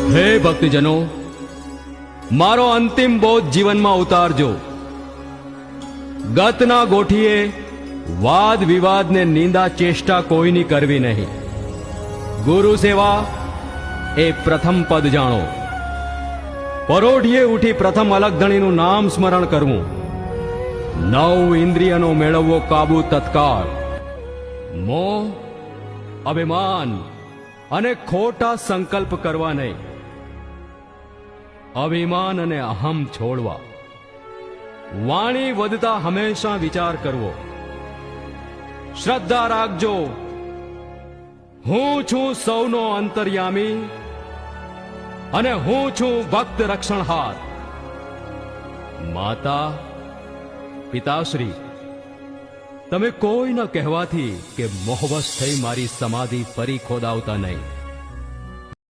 હે ભક્તજનો, મારો અંતિમ બોધ જીવનમાં ઉતારજો. ગતના ગોઠીએ વાદ વિવાદ ને નિંદા ચેષ્ટા કોઈની કરવી નહીં. ગુરુ સેવા એ પ્રથમ પદ જાણો. પરોઢીએ ઉઠી પ્રથમ અલગધણીનું નામ સ્મરણ કરવું. 9 ઇન્દ્રિયનો મેળવવો કાબુ તત્કાળ. મોહ, અભિમાન અને ખોટા સંકલ્પ કરવા નહીં. અભિમાન અને અહમ છોડવા. વાણી વધતા હંમેશા વિચાર કરવો. શ્રદ્ધા રાખજો, હું છું સૌનો અંતર્યામી અને હું છું ભક્ત રક્ષણહાર. માતા પિતાશ્રી, તમે કોઈ ન કહેવાથી કે મોહવશ થઈ મારી સમાધિ ફરી ખોદાવતા નહીં.